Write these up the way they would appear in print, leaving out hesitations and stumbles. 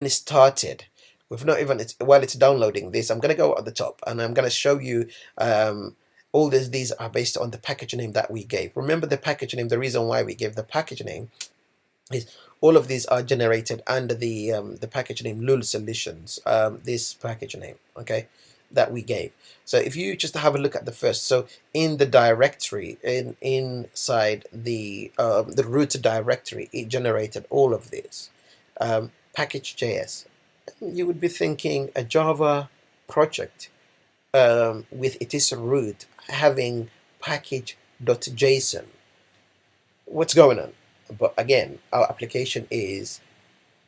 started. We've not even, while it's downloading this, I'm going to go at the top and I'm going to show you all these are based on the package name that we gave. Remember the package name, the reason why we gave the package name is all of these are generated under the package name Lul Solutions, this package name, okay, that we gave. So if you just have a look at the first, so in the directory, inside the root directory, it generated all of this package.js. You would be thinking a Java project with its root having package.json. What's going on? But again, our application is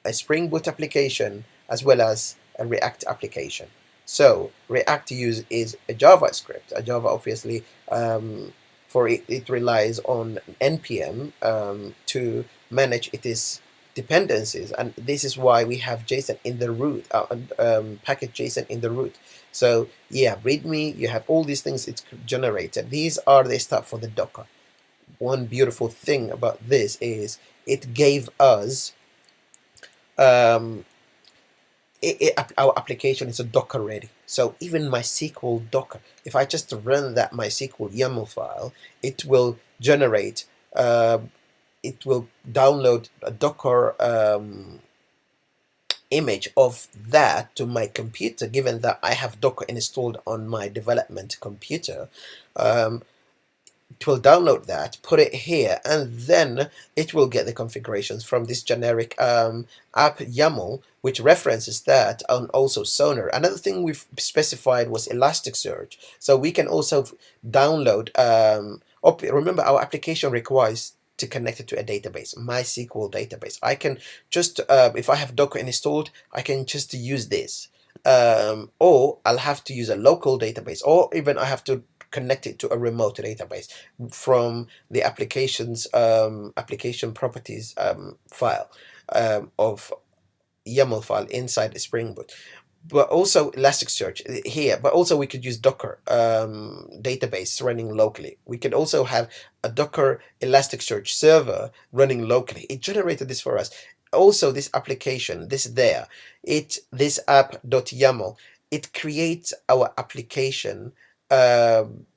a Spring Boot application as well as a React application. So React is a JavaScript. A Java obviously for it relies on npm to manage its dependencies, and this is why we have JSON in the root, package JSON in the root. So yeah, README, you have all these things it's generated. These are the stuff for the Docker. One beautiful thing about this is it gave us our application is a Docker ready. So even MySQL Docker, if I just run that MySQL YAML file, it will generate, it will download a Docker image of that to my computer, given that I have Docker installed on my development computer. It will download that, put it here, and then it will get the configurations from this generic app YAML, which references that, and also Sonar. Another thing we've specified was Elasticsearch, so we can also download. Remember, our application requires to connect it to a database, MySQL database. I can just, if I have Docker installed, I can just use this, or I'll have to use a local database, or even I have to connect it to a remote database from the application's application properties file of YAML file inside Spring Boot. But also Elasticsearch here, but also we could use Docker database running locally. We could also have a Docker Elasticsearch server running locally. It generated this for us. Also, this application, this app.yaml, it creates our application.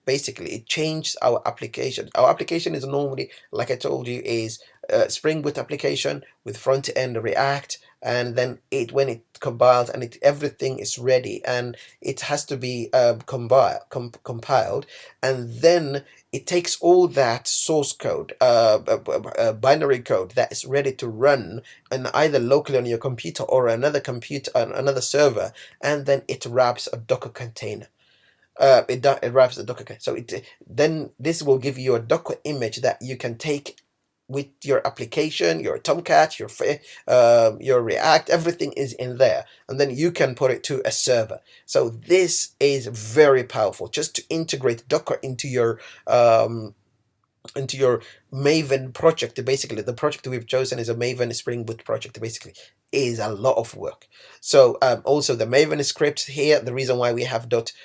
Basically, it changed our application. Our application is normally, like I told you, is a Spring Boot application with front end React, and then when it compiles and everything is ready, and it has to be compiled, and then it takes all that source code, binary code that is ready to run, and either locally on your computer or another computer on another server, and then it wraps a Docker container. It wraps the Docker. So then this will give you a Docker image that you can take with your application, your Tomcat, your React. Everything is in there, and then you can put it to a server. So this is very powerful, just to integrate Docker into your Maven project. Basically, the project we've chosen is a Maven Spring Boot project. Basically, is a lot of work. So also the Maven script here, the reason why we have Maven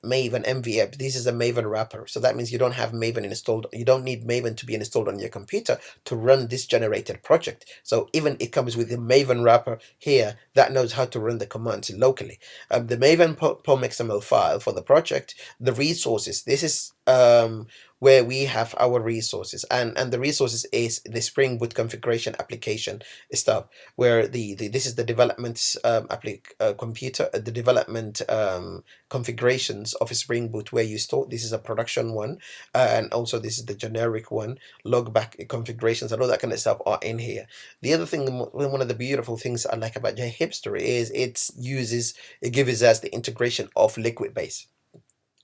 MVF, this is a Maven wrapper. So that means you don't have Maven installed. You don't need Maven to be installed on your computer to run this generated project. So even it comes with the Maven wrapper here that knows how to run the commands locally. The Maven POM XML file for the project, the resources. This is where we have our resources, and the resources is the Spring Boot configuration application stuff, where this is the development computer, the development configurations of a Spring Boot, where you store. This is a production one, and also this is the generic one. Logback configurations and all that kind of stuff are in here. The other thing, one of the beautiful things I like about Jhipster is it gives us the integration of Liquid Base.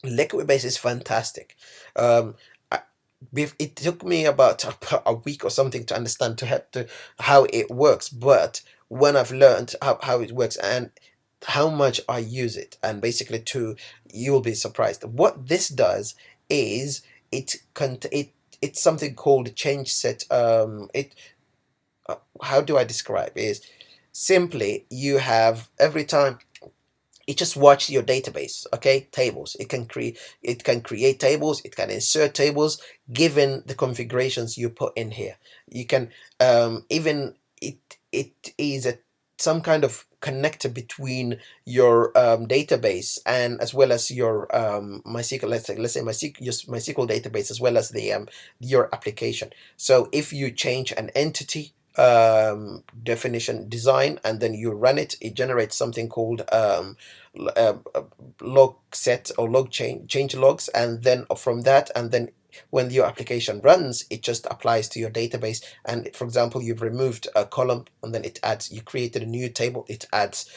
Liquid Base is fantastic. It took me about a week or something to understand how it works, but when I've learned how it works and how much I use it, and basically you'll be surprised. What this does is it's something called change set. How do I describe? Is simply you have every time it just watch your database, okay? Tables. It can create tables, it can insert tables given the configurations you put in here. You can even it is some kind of connector between your database and as well as your MySQL. Let's say MySQL database as well as the your application. So if you change an entity definition design and then you run it, it generates something called log set or log change logs, and then from that, and then when your application runs, it just applies to your database. And for example, you've removed a column and then it adds, you created a new table, it adds,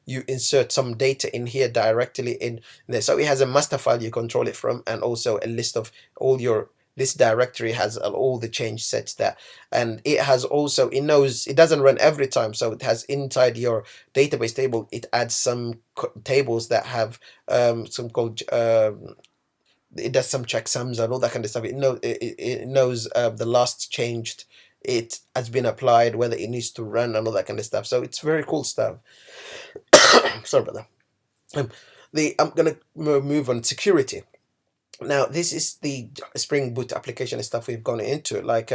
you insert some data in here directly in there. So it has a master file you control it from, and also a list of all your, this directory has all the change sets there. And it has also, it knows it doesn't run every time, so it has inside your database table, it adds some tables that have some called it does some checksums and all that kind of stuff. It knows the last changed, it has been applied, whether it needs to run and all that kind of stuff. So it's very cool stuff. Sorry about that. I'm gonna move on security. Now this is the Spring Boot application stuff we've gone into, like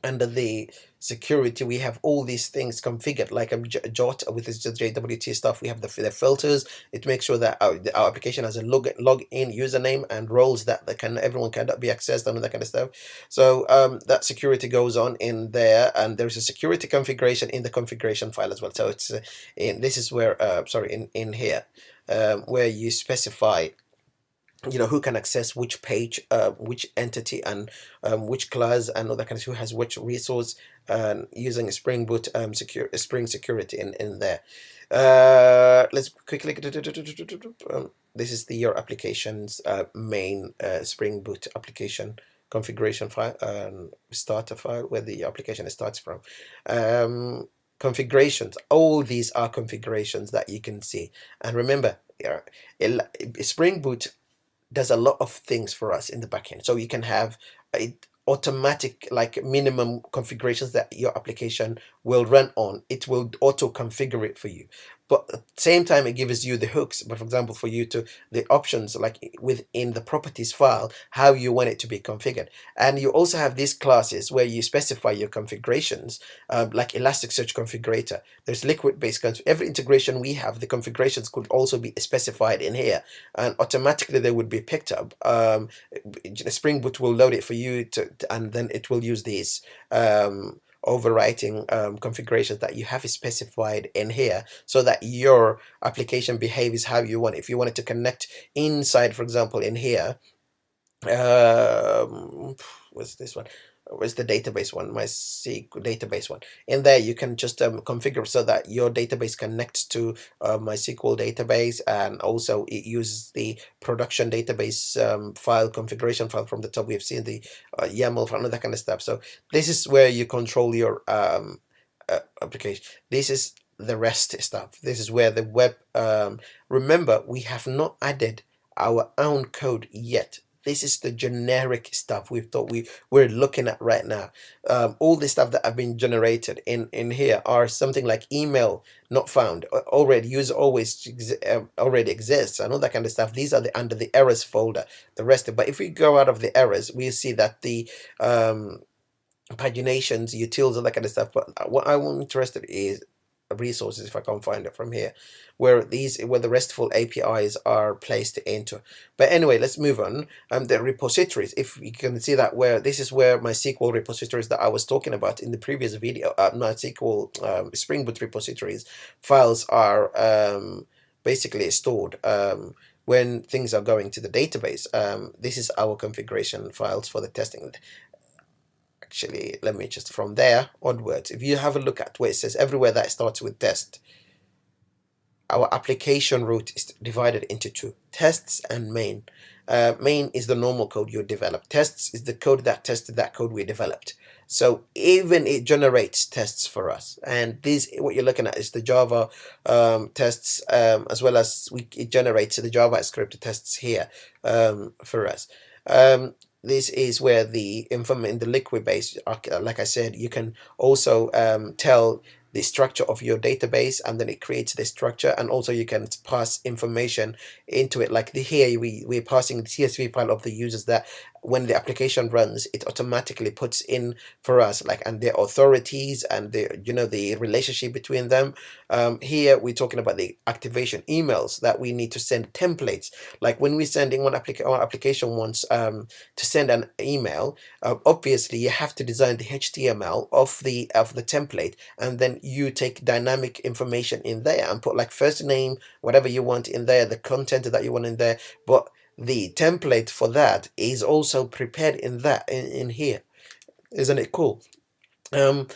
under the security we have all these things configured, like a jot with this JWT stuff. We have the filters. It makes sure that our application has a login username and roles that everyone cannot be accessed and all that kind of stuff. So that security goes on in there, and there's a security configuration in the configuration file as well. So it's in this is where sorry, in here where you specify, you know, who can access which page, which entity, and which class, and all that kind of, who has which resource, using Spring Boot Spring security in there. Let's quickly this is the your application's main Spring Boot application configuration file, starter file, where the application starts from. Configurations, all these are configurations that you can see. And remember, Spring Boot does a lot of things for us in the backend. So you can have automatic, like minimum configurations that your application will run on. It will auto configure it for you. But at the same time, it gives you the hooks. But for example, for you to the options, like within the properties file, how you want it to be configured. And you also have these classes where you specify your configurations, like Elasticsearch configurator. There's liquid-based. Every integration we have, the configurations could also be specified in here, and automatically they would be picked up. Spring Boot will load it for you and then it will use these overwriting configurations that you have specified in here, so that your application behaves how you want. If you want it to connect inside, for example, in here, what's this one? Where's the database one? My SQL database one. In there, you can just configure so that your database connects to MySQL database, and also it uses the production database file configuration file from the top. We've seen the YAML file and that kind of stuff. So this is where you control your application. This is the REST stuff. This is where the web. Remember, we have not added our own code yet. This is the generic stuff we're looking at right now. All the stuff that have been generated in here are something like email not found, already user always already exists, and all that kind of stuff. These are under the errors folder. The rest, but if we go out of the errors, we see that the paginations, utils, all that kind of stuff. But what I'm interested is resources, if I can't find it from here, where the RESTful APIs are placed into. But anyway, let's move on. The repositories, if you can see that, where this is where my SQL repositories that I was talking about in the previous video, my SQL Spring Boot repositories files are basically stored when things are going to the database. This is our configuration files for the testing. Actually, let me just, from there onwards, if you have a look at where it says everywhere that starts with test, our application route is divided into two: tests and main. Main is the normal code you develop. Tests is the code that tested that code we developed. So even it generates tests for us. And this, what you're looking at, is the Java tests, as well as it generates the JavaScript tests here for us. This is where the information in the liquid base, like I said, you can also tell the structure of your database, and then it creates the structure, and also you can pass information into it. Like here we're passing the CSV file of the users that when the application runs, it automatically puts in for us, like, and the authorities and the, you know, the relationship between them. Here we're talking about the activation emails that we need to send templates. Like when we're sending one application wants to send an email, obviously you have to design the HTML of the template, and then you take dynamic information in there and put like first name, whatever you want in there, the content that you want in there. But the template for that is also prepared in that in here. Isn't it cool? um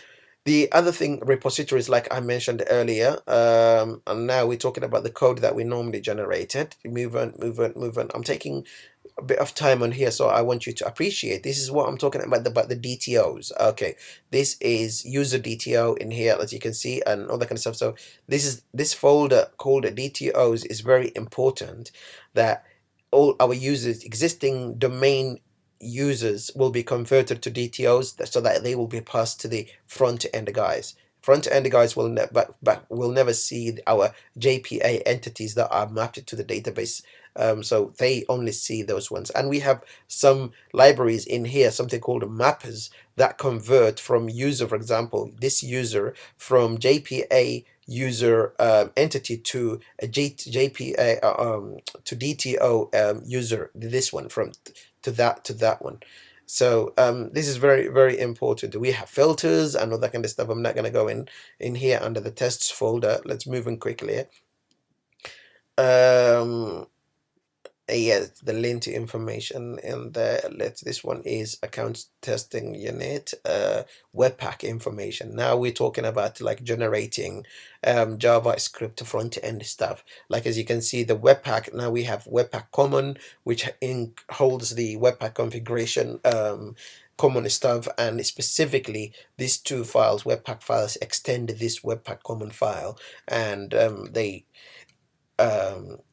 the other thing, repositories, like I mentioned earlier, and now we're talking about the code that we normally generated. Move on, move on, move on. I'm taking a bit of time on here, so I want you to appreciate this is what I'm talking about the DTOs. Okay, this is user DTO in here, as you can see, and all that kind of stuff. So this folder called DTOs is very important, that all our users, existing domain users, will be converted to DTOs, so that they will be passed to the front end guys. Front end guys will will never see our JPA entities that are mapped to the database. So they only see those ones. And we have some libraries in here, something called mappers, that convert from user, for example, this user from JPA user entity to a JPA to DTO user, this one, from to that one. So this is very, very important. We have filters and all that kind of stuff. I'm not going to go in here under the tests folder. Let's move in quickly. Yes, the link to information in there. This one is account testing unit, webpack information. Now we're talking about like generating JavaScript front end stuff. Like as you can see, the webpack, now we have webpack common, which holds the webpack configuration common stuff, and specifically these two files, webpack files, extend this webpack common file, and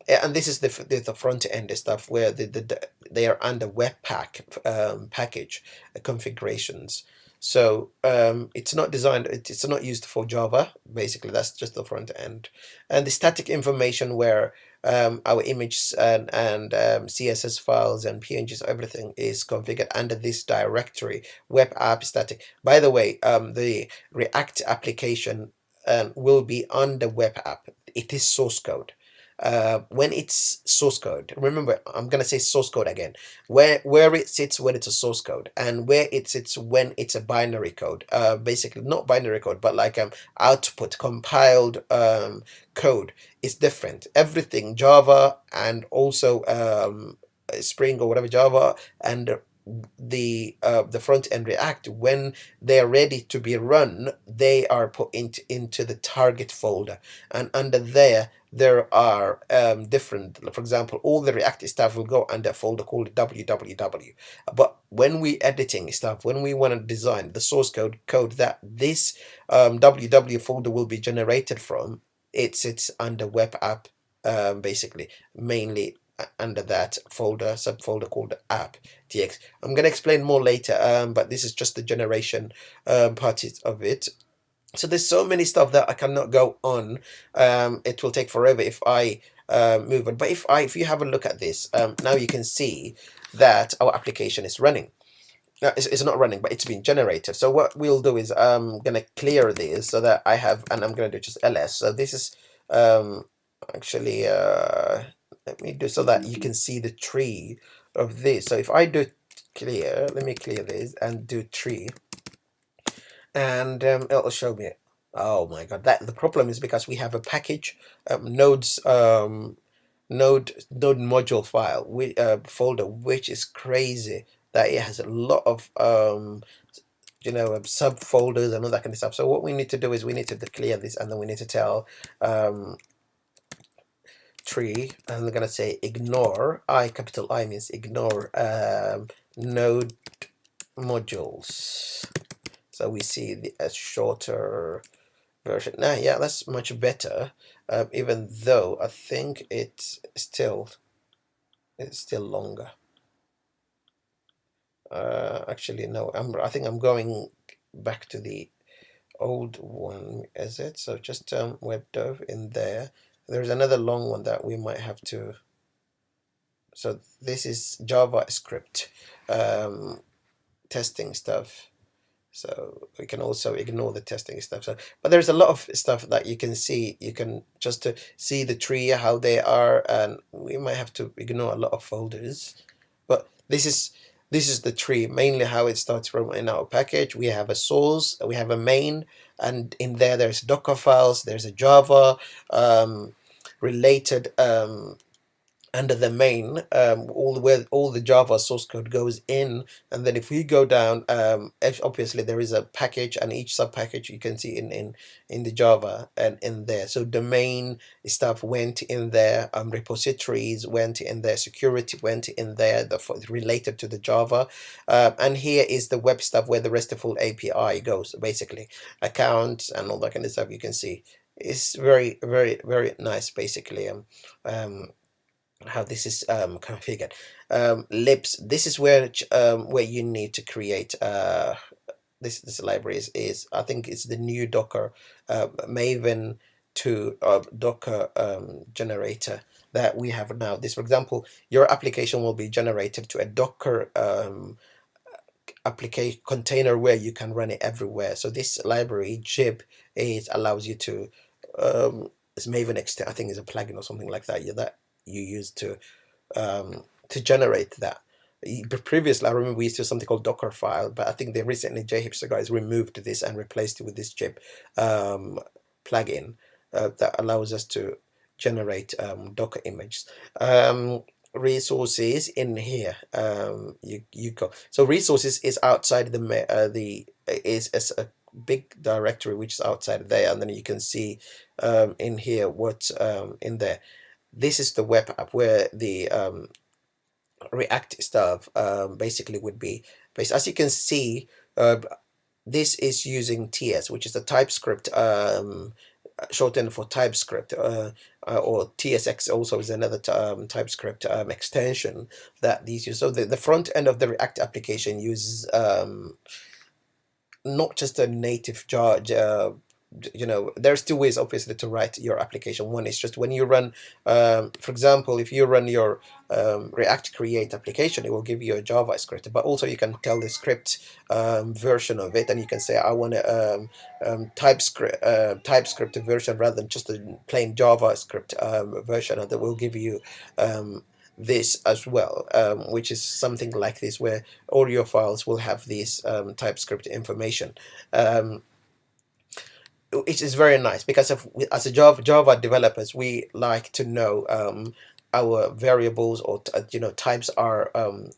and this is the front end stuff, where they are under webpack package configurations. So it's not designed, it's not used for Java. Basically, that's just the front end. And the static information, where our images and CSS files and PNGs, everything is configured under this directory, web app static. By the way, the React application will be on the web app. It is source code. When it's source code, remember, I'm gonna say source code again, where it sits when it's a source code, and where it sits when it's a binary code. Basically not binary code, but like output compiled code is different. Everything Java, and also Spring or whatever Java, and the front end React, when they're ready to be run, they are put into the target folder, and under there are different, for example, all the React stuff will go under a folder called www. But when we editing stuff, when we want to design the source code that this www folder will be generated from, it sits under web app, basically mainly under that folder, subfolder called app.txt. I'm going to explain more later, but this is just the generation part of it. So there's so many stuff that I cannot go on. It will take forever if I move on. But if you have a look at this, now you can see that our application is running. It's not running, but it's been generated. So what we'll do is I'm gonna clear this, so that I have, and I'm gonna do just ls. So this is actually let me do, so that you can see the tree of this. So if I do clear, let me clear this and do tree, and it'll show me. Oh my god, that the problem is because we have a package nodes node module file folder, which is crazy, that it has a lot of subfolders and all that kind of stuff. So what we need to do is we need to clear this, and then we need to tell tree, and I'm gonna say ignore, capital I means ignore node modules. So we see a shorter version. Now, yeah, that's much better. Even though I think it's still longer. Actually, no. I think I'm going back to the old one. Is it? So just web dev in there. There's another long one that we might have to. So this is JavaScript. testing stuff. So we can also ignore the testing stuff. So, but there's a lot of stuff that you can see. You can just to see the tree, how they are, and we might have to ignore a lot of folders. But this is the tree, mainly how it starts from in our package. We have a source, we have a main, and in there there's Docker files, there's a Java related under the main, where all the Java source code goes in, and then if we go down, obviously there is a package, and each sub package you can see in the Java and in there. So the main stuff went in there, repositories went in there, security went in there, related to the Java, and here is the web stuff where the RESTful API goes, basically accounts and all that kind of stuff. You can see it's very, very, very nice, basically. How this is configured. Libs, this is where you need to create this library is I think it's the new Docker Maven to Docker generator that we have now. This, for example, your application will be generated to a Docker application container where you can run it everywhere. So this library Jib allows you to it's Maven extend, I think is a plugin or something like that. Yeah, that you use to generate that. Previously, I remember we used to use something called Docker file, but I think they recently, Jhipster guys, removed this and replaced it with this Jib plugin that allows us to generate Docker images. Resources in here, you go. So resources is outside the is a big directory which is outside there, and then you can see in here what's in there. This is the web app where the React stuff basically would be based. As you can see, this is using TS, which is the TypeScript shortened for TypeScript, or TSX also is another TypeScript extension that these use. So the front end of the React application uses not just a native Java. There's two ways obviously to write your application. One is just when you run, for example, if you run your React Create application, it will give you a JavaScript, but also you can tell the script version of it, and you can say I want a TypeScript version rather than just a plain JavaScript version, and that will give you this as well, which is something like this, where all your files will have this TypeScript information. It is very nice because as a Java developers, we like to know our variables or types are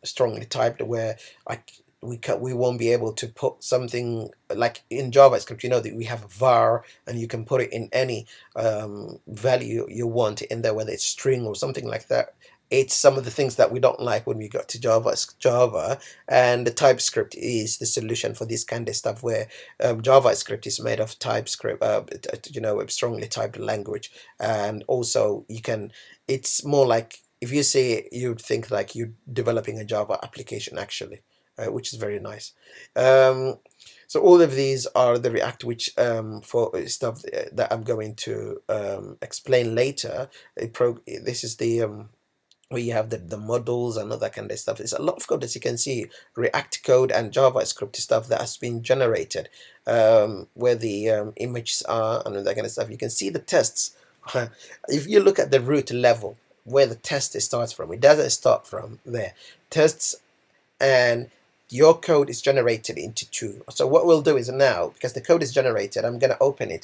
strongly typed, where like we won't be able to put something like in JavaScript. That we have a var, and you can put it in any value you want in there, whether it's string or something like that. It's some of the things that we don't like when we got to Java, and the TypeScript is the solution for this kind of stuff, where JavaScript is made of TypeScript, strongly typed language, and also it's more like, if you see it, you'd think like you're developing a Java application actually, which is very nice. So all of these are the React, which for stuff that I'm going to explain later. This is the where you have the models and all that kind of stuff. It's a lot of code, as you can see, React code and JavaScript stuff that has been generated, where the images are and all that kind of stuff. You can see the tests. If you look at the root level, where the test starts from, it doesn't start from there. Tests, and your code is generated into two. So what we'll do is now, because the code is generated, I'm going to open it.